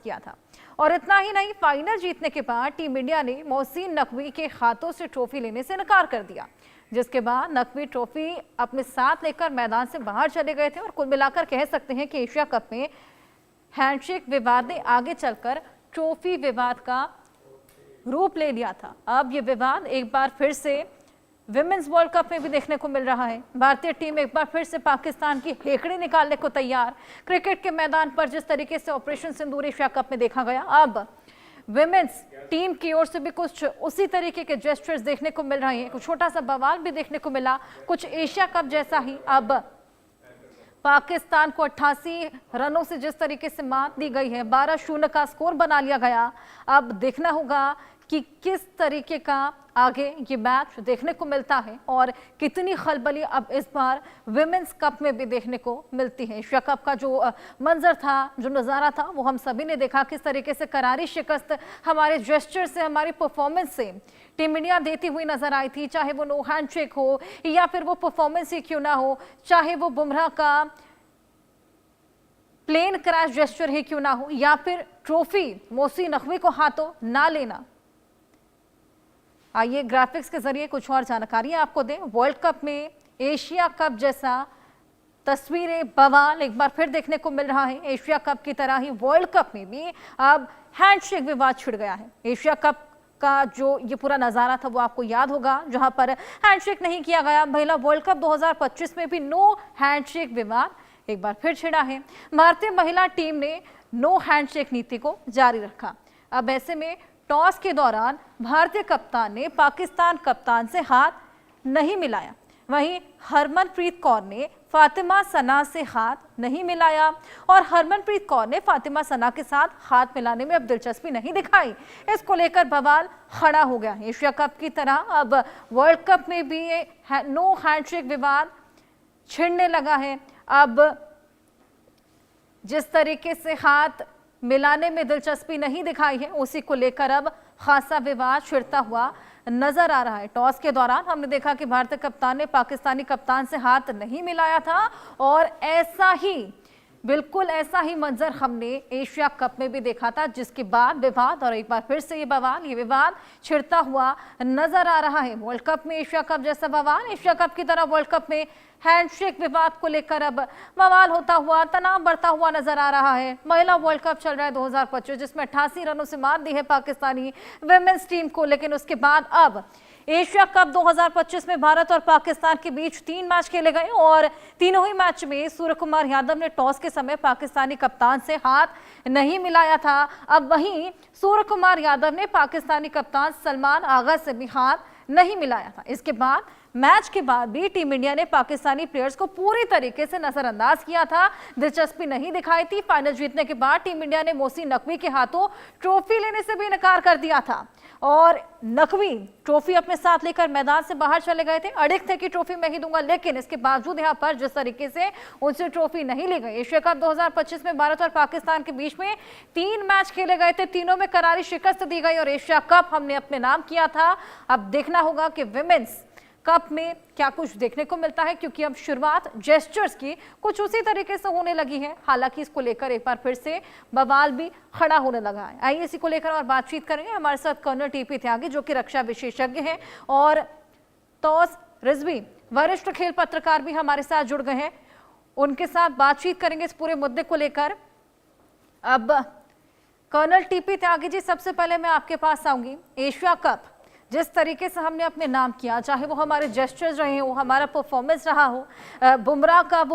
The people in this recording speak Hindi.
किया था। और इतना ही नहीं, फाइनल जीतने के बाद टीम इंडिया ने मोहसिन नकवी के हाथों से ट्रॉफी लेने से इनकार कर दिया, जिसके बाद नकवी ट्रॉफी अपने साथ लेकर मैदान से बाहर चले गए थे। और कुल मिलाकर कह सकते हैं कि एशिया कप में हैंडशेक विवाद ने आगे चलकर ट्रॉफी विवाद का रूप ले लिया था। अब ये विवाद एक बार फिर से विमेंस वर्ल्ड कप में भी देखने को मिल रहा है। भारतीय टीम एक बार फिर से पाकिस्तान की हेकड़ी निकालने को तैयार। क्रिकेट के मैदान पर जिस तरीके से ऑपरेशन सिंदूर एशिया कप में देखा गया, अब विमेंस टीम की ओर से भी कुछ उसी तरीके के जेस्चर्स देखने को मिल रहे हैं। कुछ छोटा सा बवाल भी देखने को मिला, कुछ एशिया कप जैसा ही। अब पाकिस्तान को 88 रनों से जिस तरीके से मात दी गई है, 12-0 का स्कोर बना लिया गया। अब देखना होगा कि किस तरीके का आगे ये मैच देखने को मिलता है और कितनी खलबली अब इस बार विमेंस कप में भी देखने को मिलती है। एशिया कप का जो मंजर था, जो नज़ारा था, वो हम सभी ने देखा। किस तरीके से करारी शिकस्त हमारे जेस्चर से, हमारी परफॉर्मेंस से टीम इंडिया देती हुई नजर आई थी। चाहे वो नो हैंडशेक हो या फिर वो परफॉर्मेंस ही क्यों ना हो, चाहे वो बुमराह का प्लेन क्रैश जेस्चर ही क्यों ना हो, या फिर ट्रॉफी मोहसिन नकवी को हाथों ना लेना। आइए ग्राफिक्स के जरिए कुछ और जानकारी आपको दें। वर्ल्ड कप में एशिया कप जैसा तस्वीरें, बवाल एक बार फिर देखने को मिल रहा है। एशिया कप की तरह ही वर्ल्ड कप में भी अब हैंडशेक विवाद छिड़ गया है। एशिया कप का जो ये पूरा नज़ारा था वो आपको याद होगा, जहां पर हैंडशेक नहीं किया गया। महिला वर्ल्ड कप 2025 में भी नो हैंडशेक विवाद एक बार फिर छिड़ा है। भारतीय महिला टीम ने नो हैंडशेक नीति को जारी रखा। अब ऐसे में टॉस के दौरान भारतीय कप्तान ने पाकिस्तान कप्तान से हाथ नहीं मिलाया। वहीं हरमनप्रीत कौर ने फातिमा सना से हाथ नहीं मिलाया और हरमनप्रीत कौर ने फातिमा सना के साथ हाथ मिलाने में अब दिलचस्पी नहीं दिखाई। इसको लेकर बवाल खड़ा हो गया है। एशिया कप की तरह अब वर्ल्ड कप में भी नो हैंडशेक विवाद छिड़ने लगा है। अब जिस तरीके से हाथ मिलाने में दिलचस्पी नहीं दिखाई है, उसी को लेकर अब खासा विवाद छिड़ता हुआ नजर आ रहा है। टॉस के दौरान हमने देखा कि भारतीय कप्तान ने पाकिस्तानी कप्तान से हाथ नहीं मिलाया था और ऐसा ही, बिल्कुल ऐसा ही मंजर हमने एशिया कप में भी देखा था, जिसके बाद विवाद और एक बार फिर से ये विवाद छिड़ता हुआ नजर आ रहा है। वर्ल्ड कप में एशिया कप जैसा बवाल, एशिया कप की तरह वर्ल्ड कप में हैंडशेक विवाद को लेकर अब बवाल होता हुआ, तनाव बढ़ता हुआ नजर आ रहा है। महिला वर्ल्ड कप चल रहा है 2025, जिसमें 88 रनों से मात दी है पाकिस्तानी विमेंस टीम को। लेकिन उसके बाद अब एशिया कप 2025 में भारत और पाकिस्तान के बीच 3 मैच खेले गए और तीनों ही मैच में सूर्य कुमार यादव ने टॉस के समय पाकिस्तानी कप्तान से हाथ नहीं मिलाया था। अब वहीं सूर्य कुमार यादव ने पाकिस्तानी कप्तान सलमान आगा से भी हाथ नहीं मिलाया था। इसके बाद मैच के बाद भी टीम इंडिया ने पाकिस्तानी प्लेयर्स को पूरी तरीके से नजरअंदाज किया था, दिलचस्पी नहीं दिखाई थी। फाइनल जीतने के बाद टीम इंडिया ने मोहसिन नकवी के हाथों ट्रॉफी लेने से भी इनकार कर दिया था और नकवी ट्रॉफी अपने साथ लेकर मैदान से बाहर चले गए थे। अड़िग थे कि ट्रॉफी मैं ही दूंगा, लेकिन इसके बावजूद यहां पर जिस तरीके से उनसे ट्रॉफी नहीं ली गई। एशिया कप 2025 में भारत और पाकिस्तान के बीच में 3 मैच खेले गए थे, तीनों में करारी शिकस्त दी गई और एशिया कप हमने अपने नाम किया था। अब देखना होगा कि विमेंस कप में क्या कुछ देखने को मिलता है, क्योंकि अब शुरुआत जेस्चर्स की कुछ उसी तरीके से होने लगी है। हालांकि इसको लेकर एक बार फिर से बवाल भी खड़ा होने लगा है। आइए इसी को लेकर और बातचीत करेंगे। हमारे साथ कर्नल टीपी त्यागी, जो कि रक्षा विशेषज्ञ हैं, और तौस रिजवी, वरिष्ठ खेल पत्रकार, भी हमारे साथ जुड़ गए हैं। उनके साथ बातचीत करेंगे इस पूरे मुद्दे को लेकर। अब कर्नल टीपी त्यागी जी, सबसे पहले मैं आपके पास आऊंगी। एशिया कप जिस तरीके से हमने अपने नाम किया, चाहे वो हमारे जेस्चर्स रहे हो, हमारा परफॉर्मेंस रहा हो, बुमराह का वो